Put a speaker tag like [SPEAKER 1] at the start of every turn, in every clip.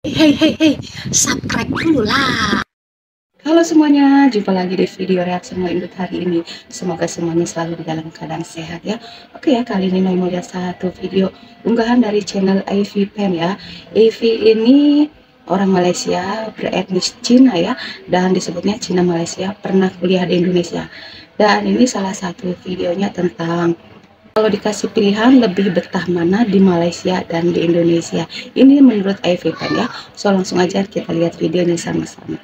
[SPEAKER 1] Hei, subscribe dulu lah.
[SPEAKER 2] Halo semuanya, jumpa lagi di video reaksi Indut hari ini. Semoga semuanya selalu dalam keadaan sehat ya. Oke ya, kali ini mau lihat satu video unggahan dari channel Ivy Pen ya. Ivy ini orang Malaysia beretnis Cina ya, dan disebutnya Cina Malaysia, pernah kuliah di Indonesia. Dan ini salah satu videonya tentang kalau dikasih pilihan lebih betah mana di Malaysia dan di Indonesia. Ini menurut Ivy Pen ya. So langsung aja kita lihat videonya sama-sama.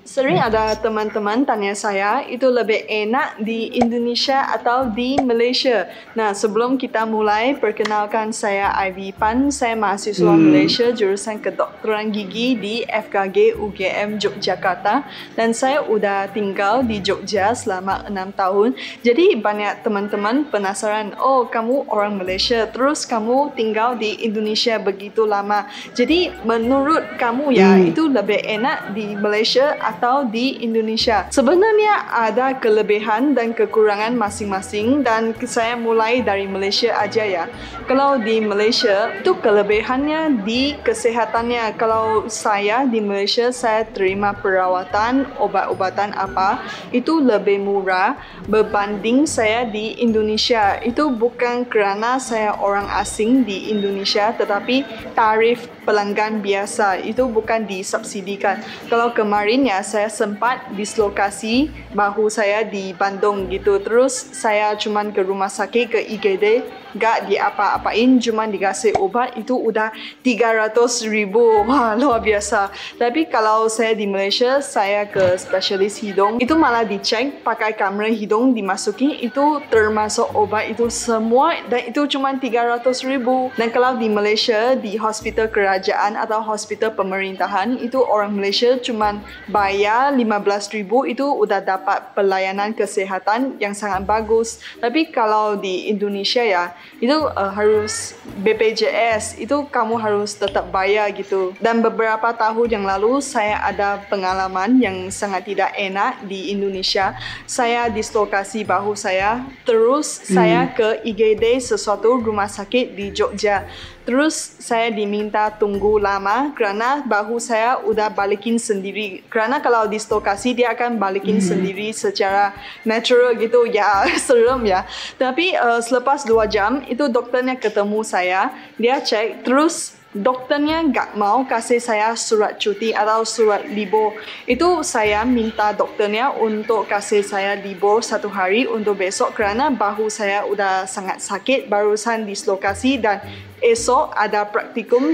[SPEAKER 3] Sering ada teman-teman tanya saya, itu lebih enak di Indonesia atau di Malaysia? Nah, sebelum kita mulai, perkenalkan saya Ivy Pan. Saya mahasiswa Malaysia jurusan kedokteran gigi di FKG UGM Yogyakarta. Dan saya udah tinggal di Jogja selama 6 tahun. Jadi banyak teman-teman penasaran, oh kamu orang Malaysia, terus kamu tinggal di Indonesia begitu lama. Jadi menurut kamu ya, itu lebih enak di Malaysia atau di Indonesia? Sebenarnya ada kelebihan dan kekurangan masing-masing, dan saya mulai dari Malaysia aja ya. Kalau di Malaysia itu kelebihannya di kesehatannya. Kalau saya di Malaysia, saya terima perawatan, obat-obatan apa itu lebih murah berbanding saya di Indonesia. Itu bukan kerana saya orang asing di Indonesia, tetapi tarif pelanggan biasa itu bukan disubsidikan. Kalau kemarin ya, saya sempat dislokasi bahu saya di Bandung gitu. Terus saya cuman ke rumah sakit, ke IGD, gak diapa-apain, cuman dikasih obat, itu udah 300,000. Wah, luar biasa. Tapi kalau saya di Malaysia, saya ke spesialis hidung, itu malah dicek pakai kamera hidung, dimasuki, itu termasuk obat itu semua, dan itu cuma 300,000. Dan kalau di Malaysia, di hospital kerajaan atau hospital pemerintahan, itu orang Malaysia cuma bayar 15,000, itu udah dapat pelayanan kesehatan yang sangat bagus. Tapi kalau di Indonesia ya, itu harus BPJS, itu kamu harus tetap bayar gitu. Dan beberapa tahun yang lalu saya ada pengalaman yang sangat tidak enak di Indonesia. Saya dislokasi bahu saya, terus saya ke IGD, sesuatu rumah sakit di Jogja. Terus saya diminta tunggu lama kerana bahu saya udah balikin sendiri. Kerana kalau dislokasi dia akan balikin sendiri secara natural gitu ya. Serem ya. Tapi selepas 2 jam itu dokternya ketemu saya, dia cek, terus dokternya gak mau kasih saya surat cuti atau surat libur. Itu saya minta dokternya untuk kasih saya libur 1 hari untuk besok kerana bahu saya udah sangat sakit, barusan dislokasi, dan esok ada praktikum,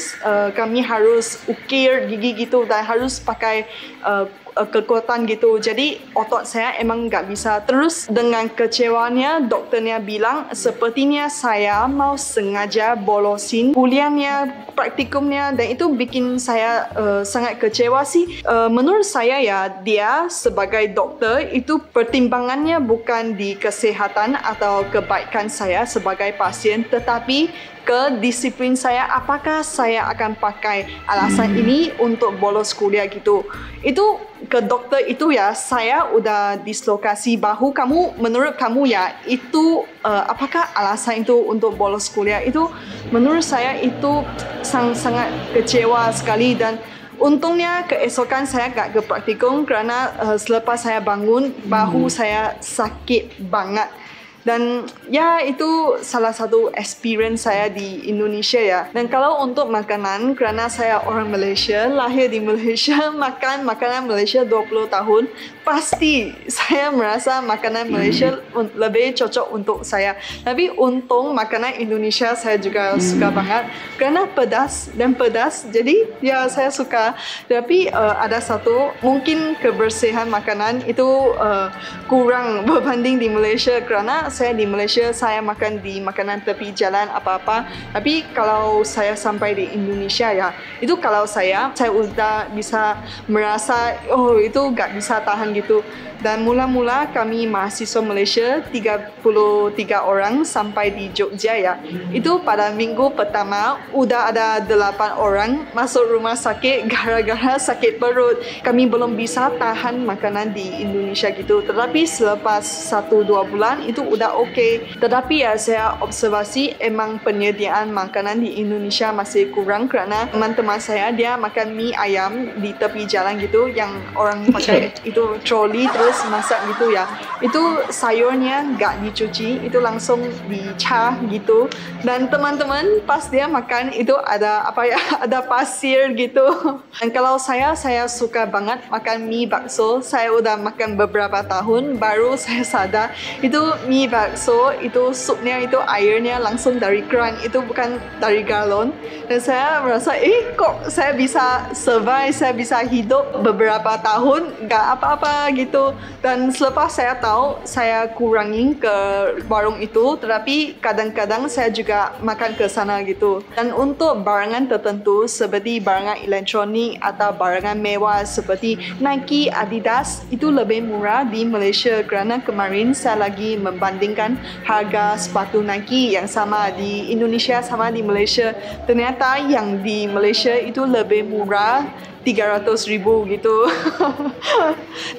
[SPEAKER 3] kami harus ukir gigi gitu dan harus pakai kekuatan gitu. Jadi otot saya emang nggak bisa. Terus dengan kecewanya, dokternya bilang sepertinya saya mau sengaja bolosin kuliahnya, praktikumnya, dan itu bikin saya sangat kecewa sih. Menurut saya ya, dia sebagai dokter itu pertimbangannya bukan di kesehatan atau kebaikan saya sebagai pasien, tetapi ke disiplin saya, apakah saya akan pakai alasan ini untuk bolos kuliah gitu. Itu ke dokter itu ya, saya udah dislokasi bahu, kamu, menurut kamu ya, itu apakah alasan itu untuk bolos kuliah? Itu menurut saya itu sangat kecewa sekali. Dan untungnya keesokan saya gak ke praktikum kerana selepas saya bangun, bahu saya sakit banget. Dan ya, itu salah satu experience saya di Indonesia ya. Dan kalau untuk makanan, kerana saya orang Malaysia, lahir di Malaysia, makan makanan Malaysia 20 tahun, pasti saya merasa makanan Malaysia lebih cocok untuk saya. Tapi untung makanan Indonesia saya juga suka banget kerana pedas, jadi ya saya suka. Tapi ada satu, mungkin kebersihan makanan itu kurang berbanding di Malaysia, kerana saya di Malaysia, saya makan di makanan tepi jalan apa-apa. Tapi kalau saya sampai di Indonesia ya, itu kalau saya udah bisa merasa, oh itu gak bisa tahan gitu. Dan mula-mula kami mahasiswa Malaysia 33 orang sampai di Jogja ya. Itu pada minggu pertama udah ada 8 orang masuk rumah sakit gara-gara sakit perut. Kami belum bisa tahan makanan di Indonesia gitu. Tetapi selepas 1-2 bulan itu udah Alhamdulillah okey. Tetapi ya saya observasi emang penyediaan makanan di Indonesia masih kurang kerana teman-teman saya dia makan mie ayam di tepi jalan gitu yang orang pakai itu troli terus masak gitu ya. Itu sayurnya nggak dicuci, itu langsung dicah gitu. Dan teman-teman pas dia makan itu ada apa ya, ada pasir gitu. Dan kalau saya suka banget makan mie bakso. Saya udah makan beberapa tahun baru saya sadar itu mie bakso itu supnya itu airnya langsung dari keran, itu bukan dari galon. Dan saya merasa kok saya bisa survive, saya bisa hidup beberapa tahun nggak apa-apa gitu. Dan selepas saya tahu saya kurangin ke warung itu, tetapi kadang-kadang saya juga makan ke sana gitu. Dan untuk barangan tertentu seperti barangan elektronik atau barangan mewah seperti Nike, Adidas itu lebih murah di Malaysia kerana kemarin saya lagi membandingkan harga sepatu Nike yang sama di Indonesia sama di Malaysia. Ternyata yang di Malaysia itu lebih murah 300,000 gitu.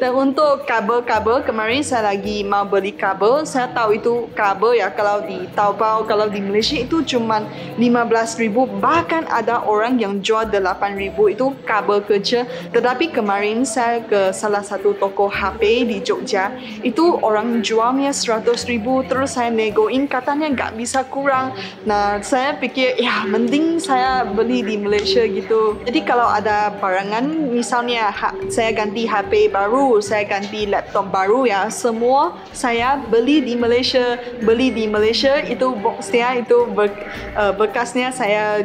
[SPEAKER 3] Dan untuk kabel-kabel, kemarin saya lagi mau beli kabel. Saya tahu itu kabel ya, kalau di Taobao, kalau di Malaysia itu cuma 15,000. Bahkan ada orang yang jual 8,000 itu kabel kecil. Tetapi kemarin saya ke salah satu toko HP di Jogja, itu orang jualnya 100,000. Terus saya negoin, katanya nggak bisa kurang. Nah, saya pikir ya mending saya beli di Malaysia gitu. Jadi kalau ada barangan, misalnya saya ganti HP baru, saya ganti laptop baru ya, semua saya beli di Malaysia. Beli di Malaysia itu boxnya itu bekasnya saya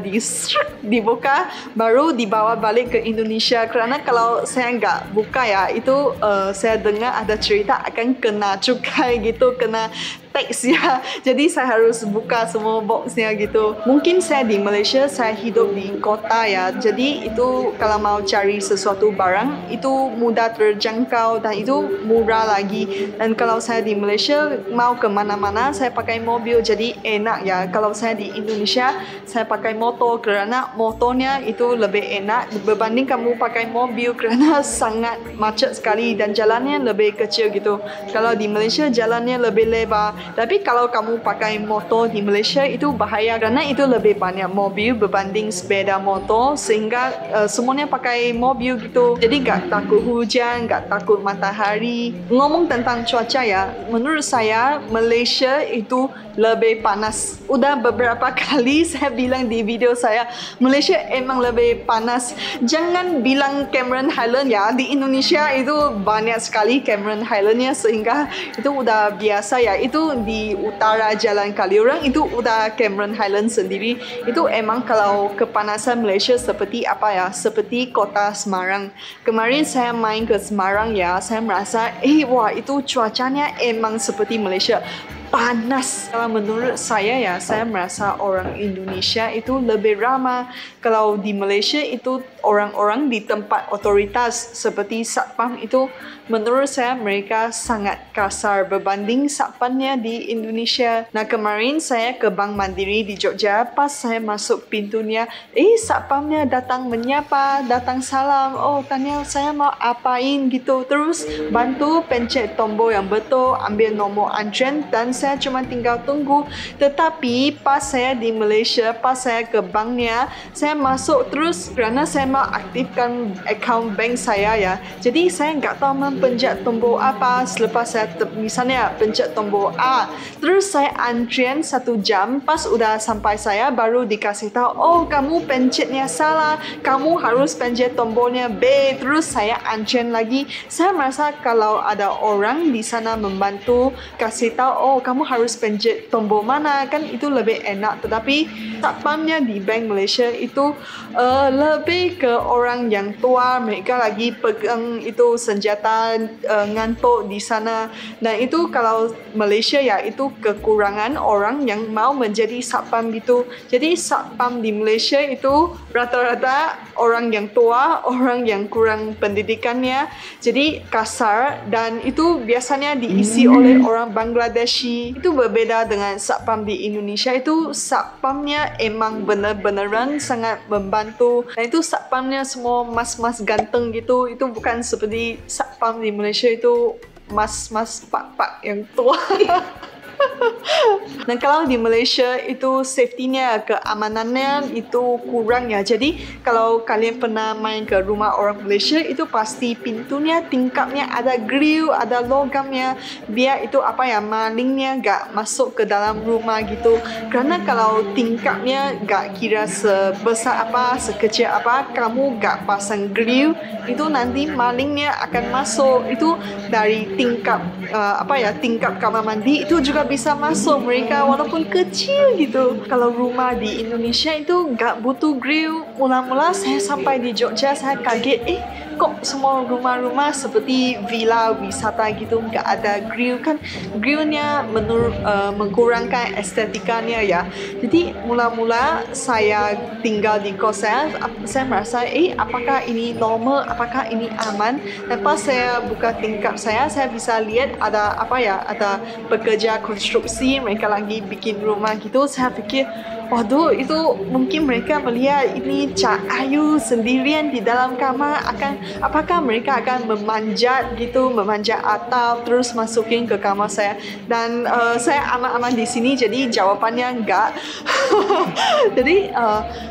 [SPEAKER 3] dibuka baru dibawa balik ke Indonesia. Kerana kalau saya nggak buka ya, itu saya dengar ada cerita akan kena cukai gitu, kena tax ya. Jadi saya harus buka semua boxnya gitu. Mungkin saya di Malaysia, saya hidup di kota ya. Jadi itu kalau mau cari sesuatu barang itu mudah terjangkau dan itu murah lagi. Dan kalau saya di Malaysia mau ke mana-mana saya pakai mobil, jadi enak ya. Kalau saya di Indonesia saya pakai motor kerana motornya itu lebih enak berbanding kamu pakai mobil kerana sangat macet sekali dan jalannya lebih kecil gitu. Kalau di Malaysia jalannya lebih lebar. Tapi kalau kamu pakai motor di Malaysia itu bahaya kerana itu lebih banyak mobil berbanding sepeda motor, sehingga semuanya pakai mobil gitu. Jadi gak takut hujan, gak takut matahari. Ngomong tentang cuaca ya, menurut saya Malaysia itu lebih panas. Udah beberapa kali saya bilang di video saya, Malaysia emang lebih panas. Jangan bilang Cameron Highland ya, di Indonesia itu banyak sekali Cameron Highlandnya sehingga itu udah biasa ya. Itu di utara Jalan Kaliurang itu udah Cameron Highland sendiri. Itu emang kalau kepanasan Malaysia seperti apa ya, seperti kota Semarang. Kemarin saya main ke Semarang ya, saya merasa wah itu cuacanya emang seperti Malaysia, panas. Kalau menurut saya ya, saya merasa orang Indonesia itu lebih ramah. Kalau di Malaysia itu orang-orang di tempat otoritas seperti satpam itu, menurut saya mereka sangat kasar berbanding satpamnya di Indonesia. Nah, kemarin saya ke Bank Mandiri di Jogja, pas saya masuk pintunya, satpamnya datang menyapa, datang salam, tanya saya mau apain gitu, terus bantu pencet tombol yang betul, ambil nomor antrian dan saya cuma tinggal tunggu. Tetapi pas saya di Malaysia, pas saya ke banknya, saya masuk terus kerana saya mau aktifkan akaun bank saya ya. Jadi saya nggak tahu pencet tombol apa. Selepas saya misalnya pencet tombol A, terus saya antrian 1 jam. Pas udah sampai saya baru dikasih tahu, kamu pencetnya salah, kamu harus pencet tombolnya B. Terus saya antrian lagi. Saya merasa kalau ada orang di sana membantu kasih tahu, kamu harus pencet tombol mana, kan itu lebih enak. Tetapi satpamnya di Bank Malaysia itu lebih ke orang yang tua, mereka lagi pegang itu senjata, ngantuk di sana. Dan itu kalau Malaysia ya, itu kekurangan orang yang mau menjadi satpam gitu. Jadi satpam di Malaysia itu rata-rata orang yang tua, orang yang kurang pendidikannya, jadi kasar, dan itu biasanya diisi oleh orang Bangladeshi. Itu berbeda dengan satpam di Indonesia. Itu satpamnya emang benar-benaran sangat membantu. Dan itu satpamnya semua mas-mas ganteng gitu. Itu bukan seperti satpam di Malaysia itu mas-mas pak-pak yang tua. Dan kalau di Malaysia itu safety-nya, keamanannya itu kurang ya. Jadi kalau kalian pernah main ke rumah orang Malaysia, itu pasti pintunya, tingkapnya ada grill, ada logamnya. Biar itu malingnya gak masuk ke dalam rumah gitu. Kerana kalau tingkapnya gak kira sebesar apa, sekecil apa, kamu gak pasang grill, itu nanti malingnya akan masuk. Itu dari tingkap tingkap kamar mandi itu juga bisa masuk mereka walaupun kecil gitu. Kalau rumah di Indonesia itu gak butuh grill. Mula-mula saya sampai di Jogja, saya kaget, kok semua rumah-rumah seperti villa wisata gitu gak ada grill. Kan grillnya mengkurangkan estetikanya ya. Jadi mula-mula saya tinggal di kos saya merasa apakah ini normal, apakah ini aman. Lepas saya buka tingkap saya bisa lihat ada ada pekerja konstruksi, mereka lagi bikin rumah gitu. Saya fikir, waduh, itu mungkin mereka melihat ini Cak Ayu sendirian di dalam kamar, apakah mereka akan memanjat atap terus masukin ke kamar saya. Dan saya aman-aman di sini, jadi jawapannya enggak. Jadi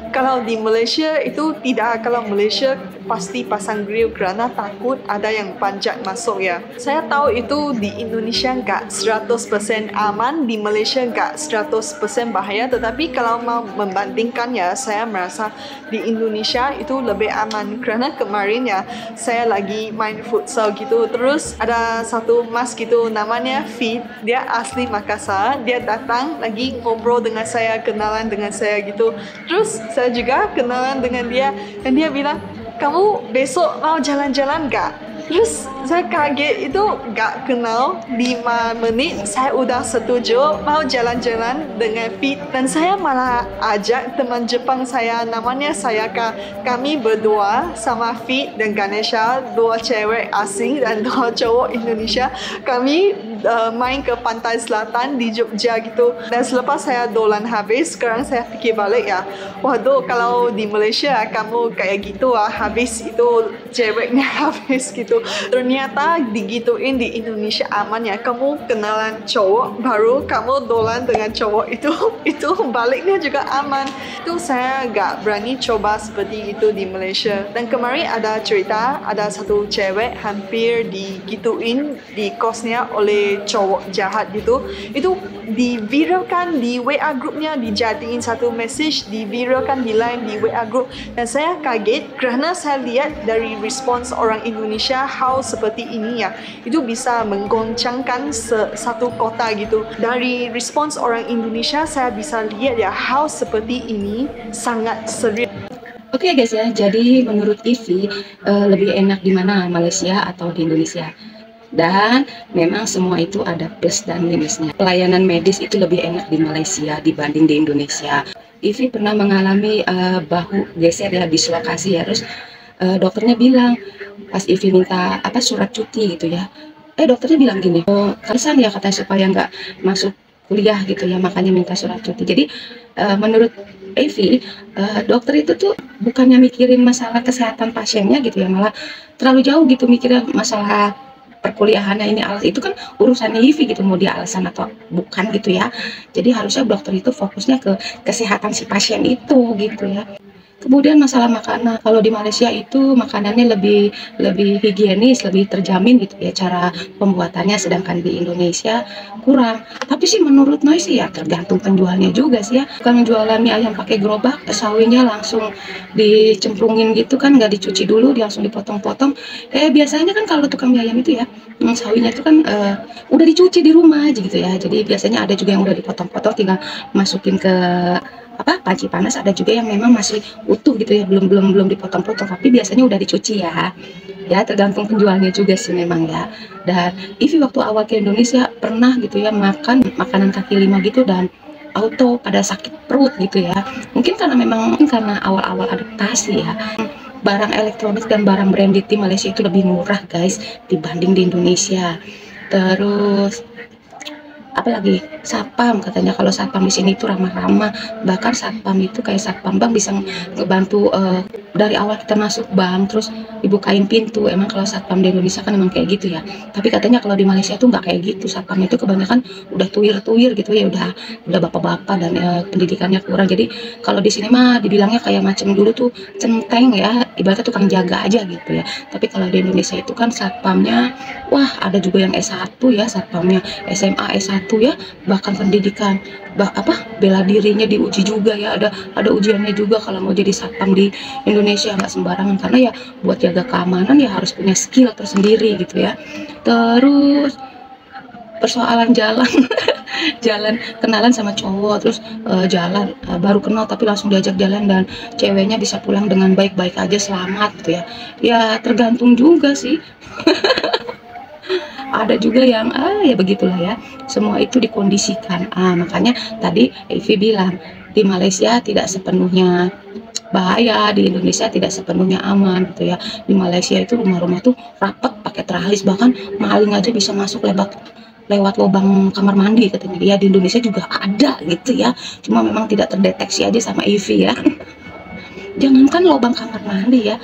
[SPEAKER 3] kalau di Malaysia itu tidak. Kalau Malaysia pasti pasang grill kerana takut ada yang panjat masuk ya. Saya tahu itu di Indonesia enggak 100% aman, di Malaysia enggak 100% bahaya. Tetapi kalau mau membandingkan ya, saya merasa di Indonesia itu lebih aman. Kerana kemarin ya, saya lagi main futsal gitu. Terus ada satu mas gitu, namanya Fit. Dia asli Makassar. Dia datang lagi ngobrol dengan saya, kenalan dengan saya gitu. Terus saya juga kenalan dengan dia. Dan dia bilang, kamu besok mau jalan-jalan gak? Terus saya kaget, itu gak kenal 5 menit saya udah setuju mau jalan-jalan dengan Fit. Dan saya malah ajak teman Jepang saya, namanya Sayaka. Kami berdua sama Fit dan Ganesha, 2 cewek asing dan 2 cowok Indonesia. Kami main ke pantai selatan di Jogja gitu. Dan selepas saya dolan habis, sekarang saya fikir balik ya, waduh, kalau di Malaysia kamu kayak gitu habis itu ceweknya habis gitu. Ternyata digituin di Indonesia aman ya. Kamu kenalan cowok baru, kamu dolan dengan cowok itu baliknya juga aman. Itu saya gak berani coba seperti itu di Malaysia. Dan kemarin ada cerita, ada satu cewek hampir digituin di kosnya oleh cowok jahat gitu. Itu diviralkan di WA grupnya, dijadiin satu message, diviralkan di line di WA group. Dan saya kaget kerana saya lihat dari respons orang Indonesia, how seperti ini ya, itu bisa menggoncangkan satu kota gitu. Dari respons orang Indonesia saya bisa lihat ya, how seperti ini sangat serius.
[SPEAKER 2] Oke guys ya, jadi menurut Ivy lebih enak di mana, Malaysia atau di Indonesia? Dan memang semua itu ada plus dan minusnya. Pelayanan medis itu lebih enak di Malaysia dibanding di Indonesia. Ivy pernah mengalami bahu geser ya, dislokasi ya. Terus dokternya bilang, pas Ivy minta surat cuti gitu ya, dokternya bilang gini, kalian ya katanya supaya nggak masuk kuliah gitu ya, makanya minta surat cuti. Jadi menurut Ivy, dokter itu tuh bukannya mikirin masalah kesehatan pasiennya gitu ya, malah terlalu jauh gitu mikirnya masalah perkuliahannya. Ini itu kan urusannya Ivy gitu, mau dia alasan atau bukan gitu ya. Jadi harusnya dokter itu fokusnya ke kesehatan si pasien itu gitu ya. Kemudian masalah makanan, kalau di Malaysia itu makanannya lebih higienis, lebih terjamin gitu ya cara pembuatannya, sedangkan di Indonesia kurang. Tapi sih menurut Noi sih ya tergantung penjualnya juga sih ya. Bukan jualan mie ayam pakai gerobak, sawinya langsung dicemplungin gitu kan, nggak dicuci dulu, dia langsung dipotong-potong. Biasanya kan kalau tukang mie ayam itu ya, sawinya itu kan udah dicuci di rumah aja gitu ya. Jadi biasanya ada juga yang udah dipotong-potong, tinggal masukin ke panci panas. Ada juga yang memang masih utuh gitu ya, belum dipotong-potong, tapi biasanya udah dicuci ya. Ya tergantung penjualnya juga sih memang ya. Dan Ivy waktu awal ke Indonesia pernah gitu ya makan makanan kaki lima gitu, dan auto pada sakit perut gitu ya. Mungkin karena awal-awal adaptasi ya. Barang elektronik dan barang branded di Malaysia itu lebih murah guys dibanding di Indonesia. Terus apalagi satpam, katanya kalau satpam di sini tuh ramah-ramah, bahkan satpam itu kayak satpam bank bisa ngebantu dari awal kita masuk bank terus dibukain pintu. Emang kalau satpam di Indonesia kan emang kayak gitu ya, tapi katanya kalau di Malaysia tuh nggak kayak gitu. Satpam itu kebanyakan udah tuir-tuir gitu ya, udah bapak-bapak dan pendidikannya kurang. Jadi kalau di sini mah dibilangnya kayak macam dulu tuh centeng ya, ibaratnya tukang jaga aja gitu ya. Tapi kalau di Indonesia itu kan satpamnya, wah ada juga yang S1 ya, satpamnya SMA S1 ya, bahkan pendidikan bela dirinya diuji juga ya, ada ujiannya juga kalau mau jadi satpam di Indonesia. Nggak sembarangan, karena ya buat jaga keamanan ya harus punya skill tersendiri gitu ya. Terus persoalan jalan jalan kenalan sama cowok, terus jalan baru kenal tapi langsung diajak jalan dan ceweknya bisa pulang dengan baik-baik aja, selamat gitu ya. Ya tergantung juga sih. Ada juga yang ya begitulah ya, semua itu dikondisikan. Makanya tadi Evi bilang di Malaysia tidak sepenuhnya bahaya, di Indonesia tidak sepenuhnya aman gitu ya. Di Malaysia itu rumah-rumah tuh rapet pakai teralis, bahkan maling aja bisa masuk lewat lubang kamar mandi katanya. Ya di Indonesia juga ada gitu ya, cuma memang tidak terdeteksi aja sama Evi ya. Jangankan lubang kamar mandi ya,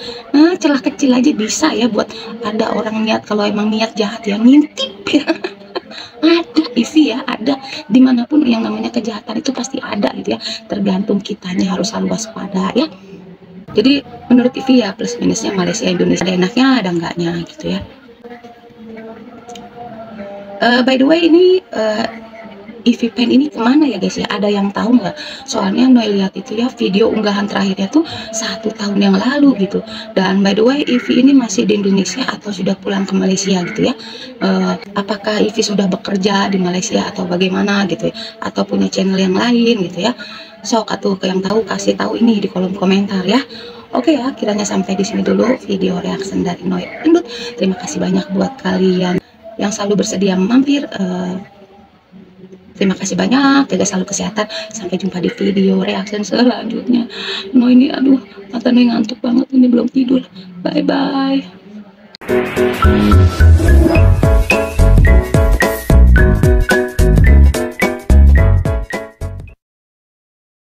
[SPEAKER 2] celah kecil aja bisa ya buat ada orang niat, kalau emang niat jahat ya, ngintip ya. Ada Ivi ya, ada dimanapun yang namanya kejahatan itu pasti ada gitu ya, tergantung kitanya harus selalu waspada ya. Jadi menurut Ivi ya plus minusnya Malaysia Indonesia, ada enaknya ada enggaknya gitu ya. By the way ini Evi Pen ini kemana ya guys ya, ada yang tahu nggak? Soalnya Noi lihat itu ya video unggahan terakhirnya tuh 1 tahun yang lalu gitu. Dan by the way Evi ini masih di Indonesia atau sudah pulang ke Malaysia gitu ya. Apakah Evi sudah bekerja di Malaysia atau bagaimana gitu ya, atau punya channel yang lain gitu ya. Sok atuh yang tahu kasih tahu ini di kolom komentar ya. Oke ya, kiranya sampai di sini dulu video reaction dari Noi Endut. Terima kasih banyak buat kalian yang selalu bersedia mampir. Terima kasih banyak, jaga selalu kesehatan. Sampai jumpa di video reaction selanjutnya. No ini aduh, mata Noi ngantuk banget, ini belum tidur. Bye bye.